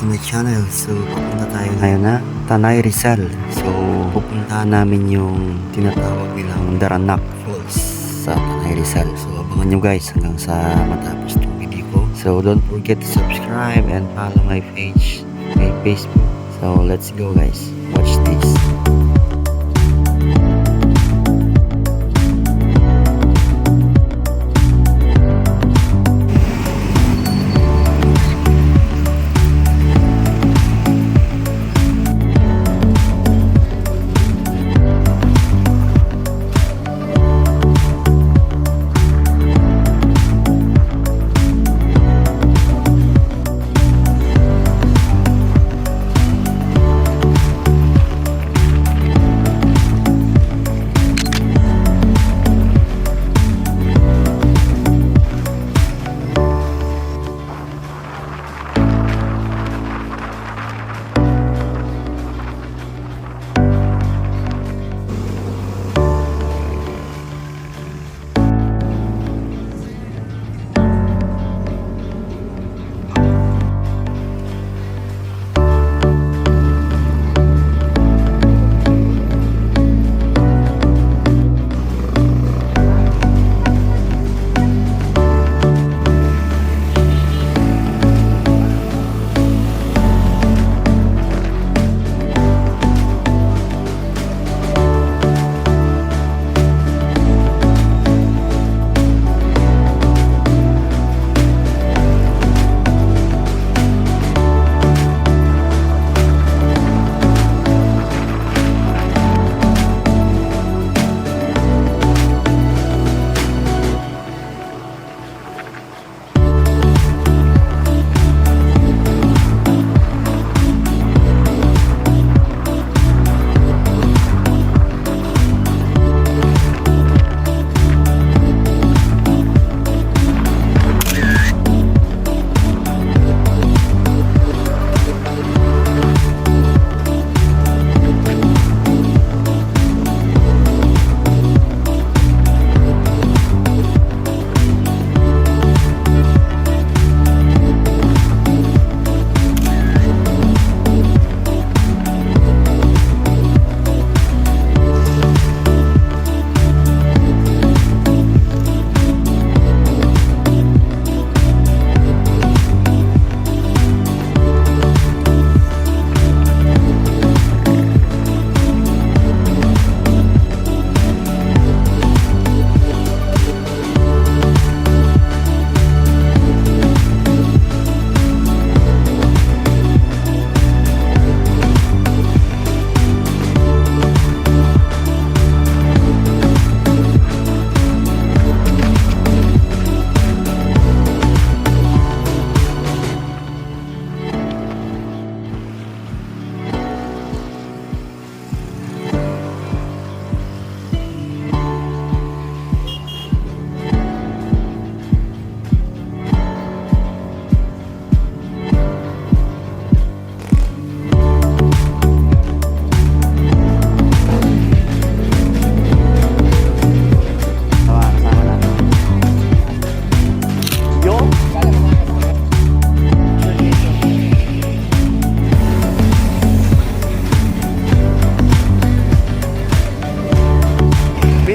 to my channel. So pupunta tayo ngayon na Tanay, Rizal. So pupuntahan namin yung tinatawag nilang DARANAK Falls sa Tanay, Rizal. So abangan nyo guys hanggang sa matapos itong video ko. So don't forget to subscribe and follow my page, my Facebook. So let's go guys, watch this.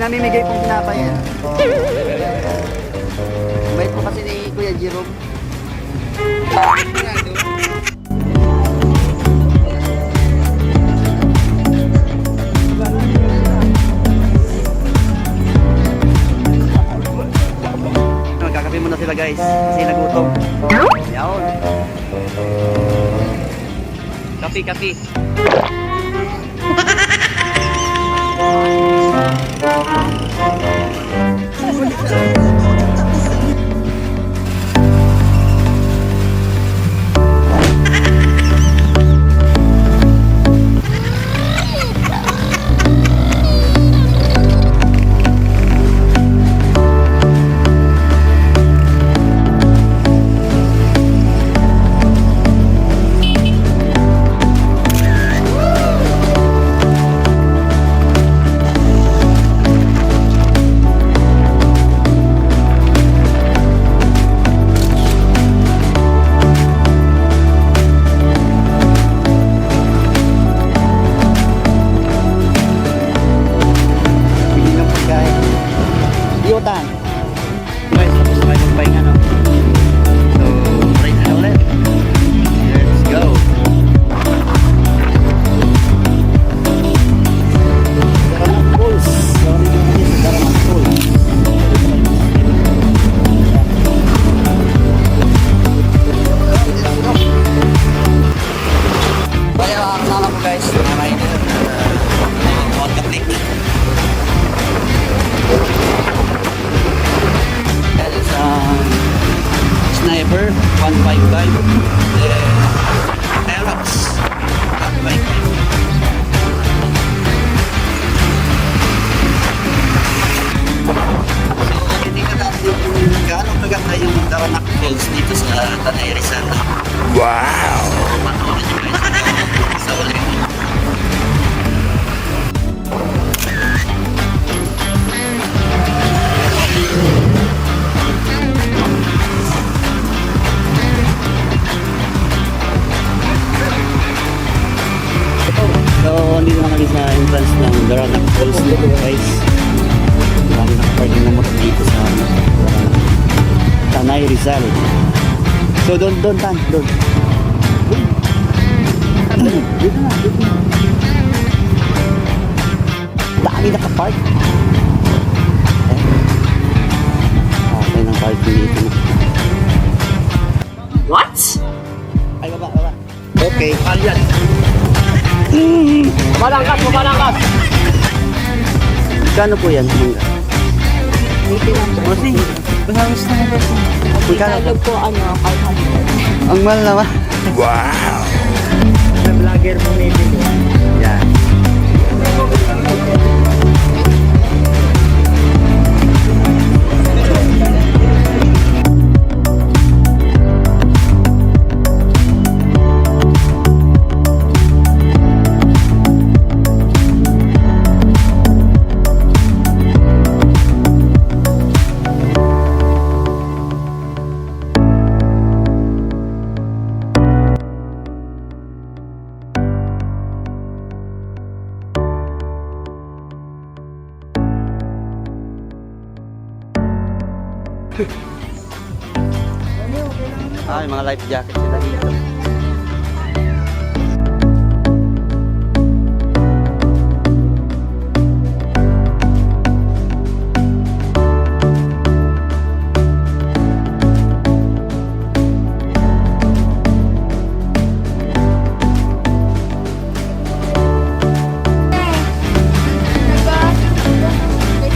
Namimigay pong tinapay yan. May po kasi ni Kuya Jerome. Magkakape muna sila guys kasi nagutom. Yaon. Kapi. Falls dito sa Tanay, Rizal. Wow! Panoorin nyo guys sa ulit. So, hindi naman kami sa entrance ng DARANAK Falls dito guys. Marami nakaparking na motor dito sa Tanay, Rizal. So, doon, Tan, doon. Dito na. Dami nakapark. Okay ng parking dito. What? Ay, baba. Okay. Kalyan. Malangkas. Kano po yan? Kasi, bahawas na nga po. Tagalog po, 500. Ang mahal naman. Wow! Na vlogger mo maybe. Yan. Ay, mga life jacket sila dito.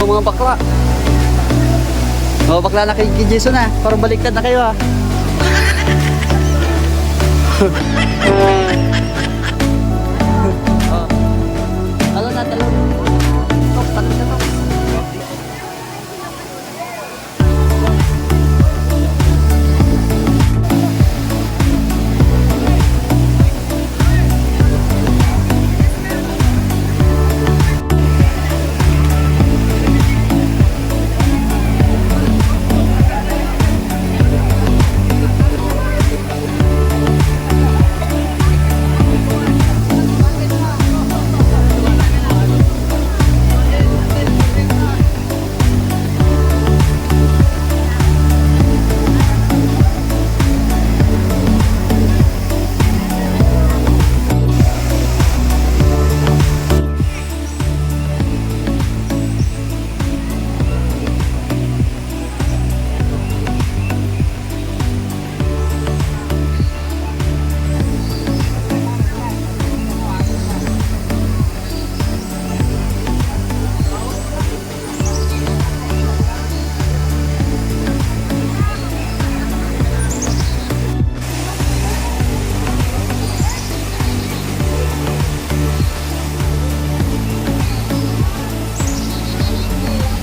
Mga bakla. Oh, bakla na kay Jason na. Parang baliktad na kayo ah. Ano na talon? Talon na to.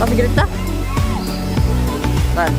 Papigilit ta? Tan.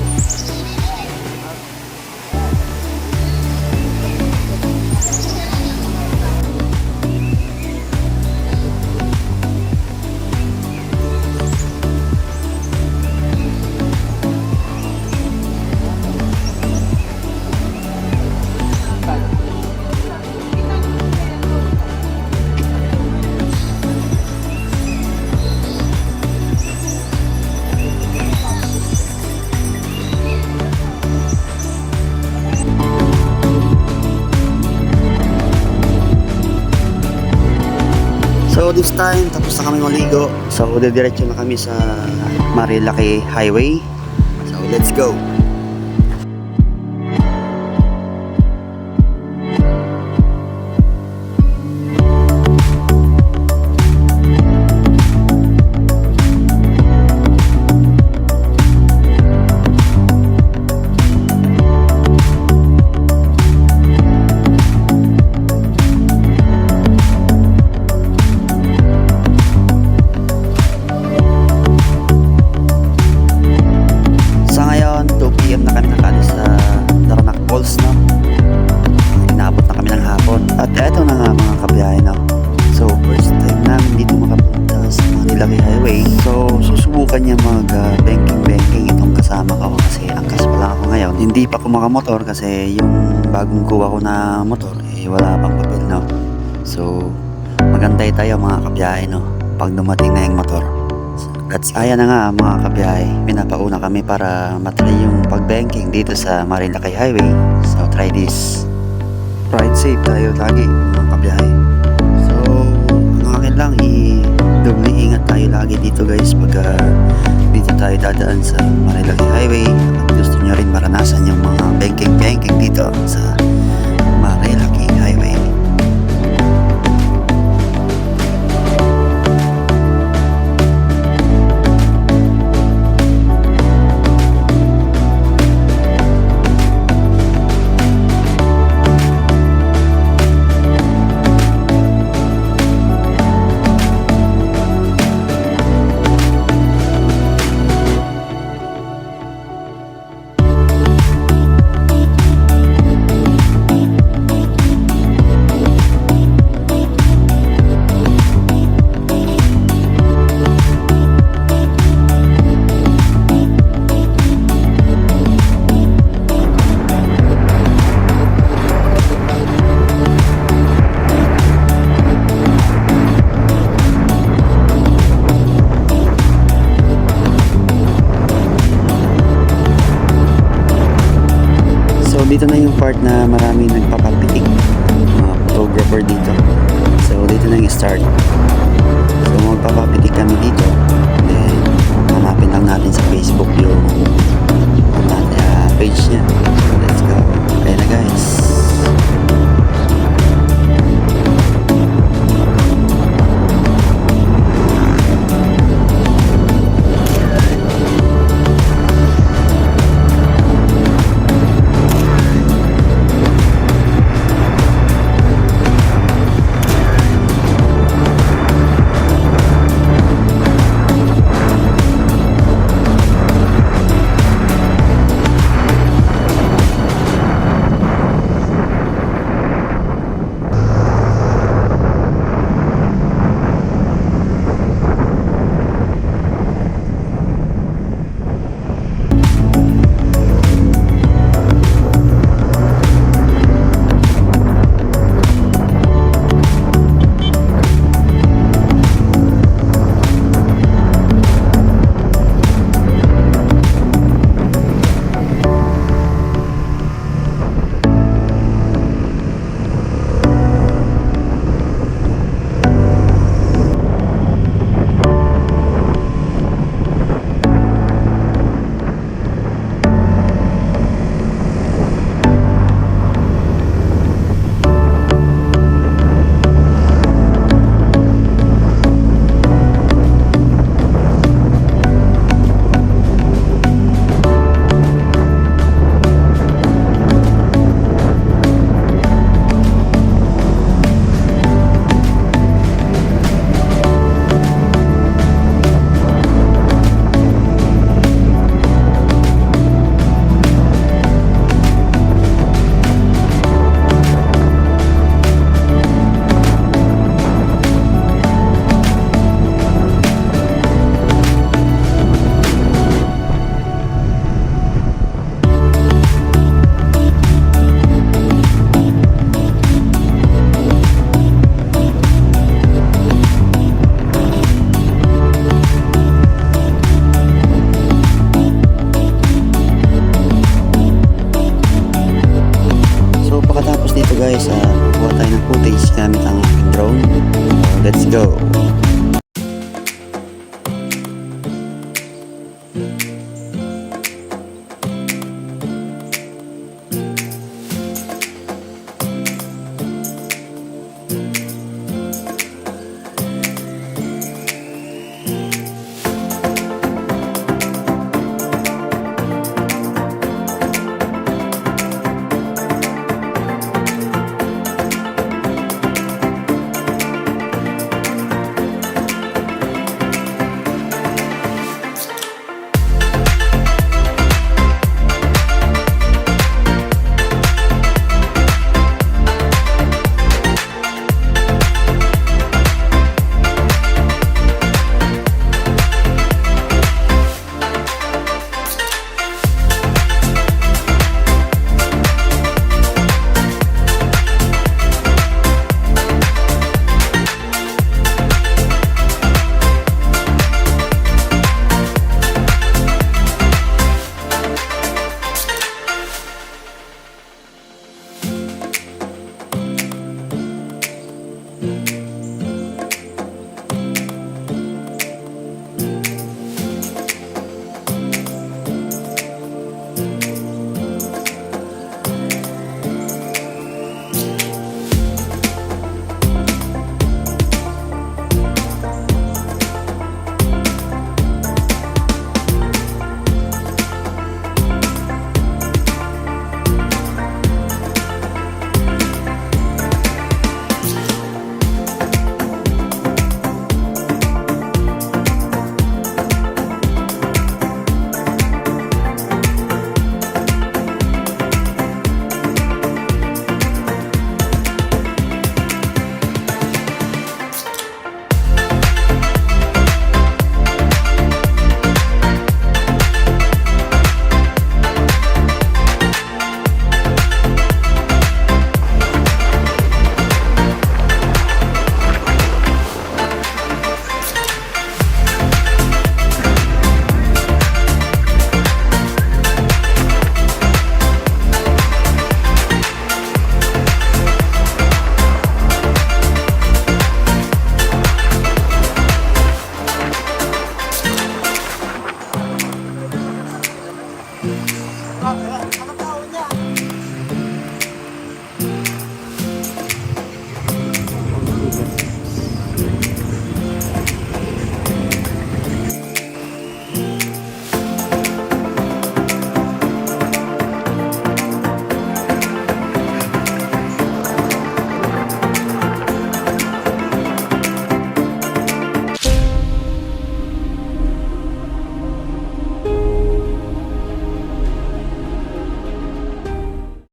So this time, tapos na kami maligo. So diretso na kami sa Marilaque Highway. So let's go! Marilaque Highway. So susubukan niya mag banking itong kasama ko kasi angkas pa lang ako ngayon. Hindi pa ako makamotor kasi yung bagong kuha ko na motor wala pang papel, no. So magantay tayo mga kabiyahe, no, pag dumating na yung motor. Ayan na nga mga kabiyahe, pinapauna kami para matry yung pag-banking dito sa Marilaque Highway. So try this. Ride safe tayo lagi mga kabiyahe. So ang akin lang doble ingat tayo lagi dito guys pag dito tayo dadaan sa Marilaque Highway. At gusto nyo rin maranasan yung mga banking dito sa Marilaque Highway. Dito na yung part na maraming nagpapalpitik, mga photographer dito. So dito na yung start. So magpapapitik kami dito. Then hanapin lang natin sa Facebook yung page niya. So let's go. Ayan na guys.